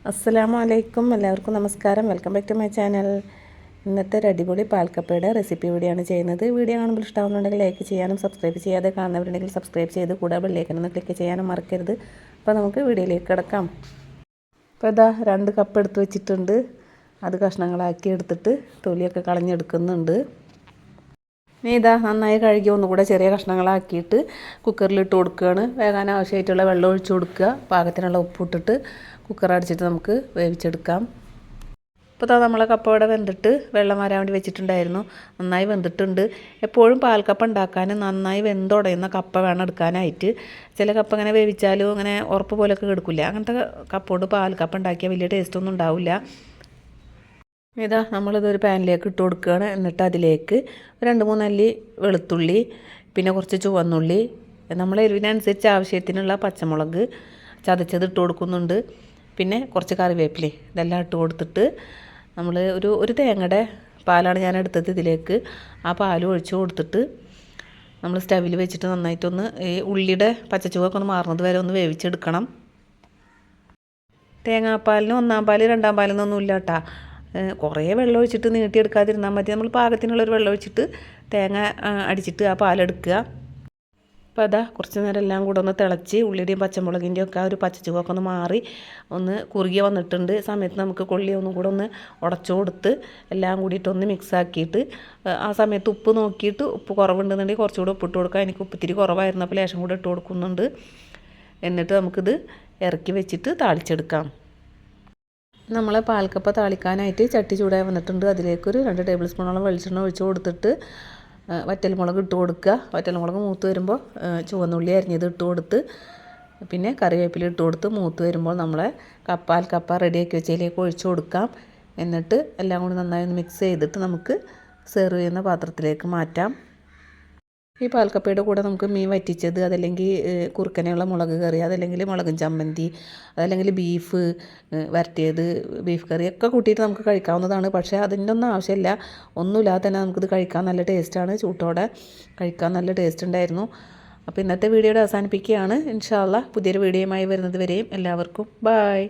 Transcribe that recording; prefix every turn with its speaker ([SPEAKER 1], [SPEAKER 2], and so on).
[SPEAKER 1] അസ്സലാമു അലൈക്കും. എല്ലാവർക്കും നമസ്കാരം. Welcome back to my channel. ഇന്നത്തെ ഒരു അടിപൊളി പാൽക്കപ്പയുടെ റെസിപ്പി വീഡിയോയാണ് ചെയ്യുന്നത്. വീഡിയോ കാണുമ്പോൾ ഇഷ്ടമാകുന്നുണ്ടെങ്കിൽ ലൈക്ക് ചെയ്യാനും സബ്സ്ക്രൈബ് ചെയ്യാതെ കാണുന്നവരുണ്ടെങ്കിൽ സബ്സ്ക്രൈബ് ചെയ്ത് കൂടെ ബെല്ലൈക്കൺ ക്ലിക്ക് ചെയ്യാനും മറക്കരുത്. അപ്പോൾ നമുക്ക് വീഡിയോയിലേക്ക് കിടക്കാം. അപ്പോൾ ഇതാ 2 കപ്പ് എടുത്ത് വെച്ചിട്ടുണ്ട്. അത് കഷ്ണങ്ങളാക്കി എടുത്തിട്ട് തൊലിയൊക്കെ കളഞ്ഞെടുക്കുന്നുണ്ട്. ഇനി ഇതാ നന്നായി കഴുകി ഒന്നുകൂടെ ചെറിയ കഷ്ണങ്ങളാക്കിയിട്ട് കുക്കറിലിട്ട് കൊടുക്കുകയാണ്. വേകാൻ ആവശ്യമായിട്ടുള്ള വെള്ളം ഒഴിച്ച് കൊടുക്കുക. പാകത്തിനുള്ള ഉപ്പിട്ടിട്ട് കുക്കർ അടിച്ചിട്ട് നമുക്ക് വേവിച്ചെടുക്കാം. ഇപ്പോൾ നമ്മളെ കപ്പ ഇവിടെ വെന്തിട്ട് വെള്ളം വരാൻ വേണ്ടി വെച്ചിട്ടുണ്ടായിരുന്നു. നന്നായി വെന്തിട്ടുണ്ട്. എപ്പോഴും പാൽക്കപ്പ ഉണ്ടാക്കാൻ നന്നായി വെന്തുടയുന്ന കപ്പ വേണം എടുക്കാനായിട്ട്. ചില കപ്പ ഇങ്ങനെ വേവിച്ചാലും അങ്ങനെ ഉറപ്പ് പോലെയൊക്കെ കിടക്കില്ല. അങ്ങനത്തെ കപ്പ കൊണ്ട് പാൽക്കപ്പ ഉണ്ടാക്കിയാൽ വലിയ ടേസ്റ്റൊന്നും ഉണ്ടാവില്ല. ഇതാ നമ്മളിതൊരു പാനിലേക്ക് ഇട്ട് കൊടുക്കുകയാണ്. എന്നിട്ട് അതിലേക്ക് 2-3 അല്ലി വെളുത്തുള്ളി, പിന്നെ കുറച്ച് ചുവന്നുള്ളി, നമ്മൾ എരിവിനനുസരിച്ച് ആവശ്യത്തിനുള്ള പച്ചമുളക് ചതച്ചത് ഇട്ട് കൊടുക്കുന്നുണ്ട്. പിന്നെ കുറച്ച് കറിവേപ്പില ഇതെല്ലാം ഇട്ട് കൊടുത്തിട്ട് നമ്മൾ ഒരു തേങ്ങയുടെ പാലാണ് ഞാൻ എടുത്തത്. ഇതിലേക്ക് ആ പാൽ ഒഴിച്ച് കൊടുത്തിട്ട് നമ്മൾ സ്റ്റവിൽ വെച്ചിട്ട് നന്നായിട്ടൊന്ന് ഈ ഉള്ളിയുടെ പച്ചച്ചുവൊക്കെ ഒന്ന് മാറുന്നത് വരെ ഒന്ന് വേവിച്ചെടുക്കണം. തേങ്ങാപ്പാലിന് 1-ാം പാൽ 2-ാം പാലെന്നൊന്നും ഇല്ല കേട്ടോ. കുറേ വെള്ളം ഒഴിച്ചിട്ട് നീട്ടിയെടുക്കാതിരുന്നാൽ മതി. നമ്മൾ പാകത്തിനുള്ളൊരു വെള്ളം ഒഴിച്ചിട്ട് തേങ്ങ അടിച്ചിട്ട് ആ പാലെടുക്കുക. അപ്പോൾ അതാ കുറച്ച് നേരം എല്ലാം കൂടെ ഒന്ന് തിളച്ച് ഉള്ളിയുടെയും പച്ചമുളകിൻ്റെയും ഒക്കെ ആ ഒരു പച്ചച്ചുവൊക്കെ ഒന്ന് മാറി ഒന്ന് കുറുകി വന്നിട്ടുണ്ട്. സമയത്ത് നമുക്ക് കൊള്ളി ഒന്നും കൂടെ ഒന്ന് ഉടച്ചു കൊടുത്ത് എല്ലാം കൂടിയിട്ടൊന്ന് മിക്സാക്കിയിട്ട് ആ സമയത്ത് ഉപ്പ് നോക്കിയിട്ട് ഉപ്പ് കുറവുണ്ടെന്നുണ്ടെങ്കിൽ കുറച്ചുകൂടെ ഉപ്പിട്ട് കൊടുക്കുക. എനിക്ക് ഉപ്പിത്തിരി കുറവായിരുന്നു, അപ്പോൾ ലേശം കൂടെ ഇട്ട് കൊടുക്കുന്നുണ്ട്. എന്നിട്ട് നമുക്കിത് ഇറക്കി വെച്ചിട്ട് താളിച്ചെടുക്കാം. നമ്മളെ പാൽക്കപ്പ താളിക്കാനായിട്ട് ചട്ടി ചൂടായി വന്നിട്ടുണ്ട്. അതിലേക്കൊരു 2 ടേബിൾ സ്പൂണോളം വെളിച്ചെണ്ണ ഒഴിച്ച് കൊടുത്തിട്ട് വറ്റൽമുളക് ഇട്ട് കൊടുക്കുക. വറ്റൽമുളക് മൂത്ത് വരുമ്പോൾ ചുവന്നുള്ളി അരിഞ്ഞത് ഇട്ട് കൊടുത്ത് പിന്നെ കറിവേപ്പില ഇട്ട് കൊടുത്ത് മൂത്ത് വരുമ്പോൾ നമ്മളെ പാൽക്കപ്പ റെഡിയാക്കി വെച്ചതിലേക്ക് ഒഴിച്ച് കൊടുക്കാം. എന്നിട്ട് എല്ലാം കൂടി നന്നായി ഒന്ന് മിക്സ് ചെയ്തിട്ട് നമുക്ക് സെർവ് ചെയ്യുന്ന പാത്രത്തിലേക്ക് മാറ്റാം. ഈ പാൽക്കപ്പയുടെ കൂടെ നമുക്ക് മീൻ വറ്റിച്ചത്, അതല്ലെങ്കിൽ കുറുക്കനെയുള്ള മുളക് കറി, അതല്ലെങ്കിൽ മുളകും ചമ്മന്തി, അതല്ലെങ്കിൽ ബീഫ് വരട്ടിയത്, ബീഫ് കറി ഒക്കെ കൂട്ടിയിട്ട് നമുക്ക് കഴിക്കാവുന്നതാണ്. പക്ഷേ അതിൻ്റെ ഒന്നും ആവശ്യമില്ല. ഒന്നുമില്ലാതെ തന്നെ നമുക്കിത് കഴിക്കാൻ നല്ല ടേസ്റ്റാണ്. ചൂട്ടോടെ കഴിക്കാൻ നല്ല ടേസ്റ്റ് ഉണ്ടായിരുന്നു. അപ്പോൾ ഇന്നത്തെ വീഡിയോയുടെ അവസാനിപ്പിക്കുകയാണ്. ഇൻഷാ അല്ലാഹ് പുതിയൊരു വീഡിയോയുമായി വരുന്നത് വരെയും എല്ലാവർക്കും ബായ്.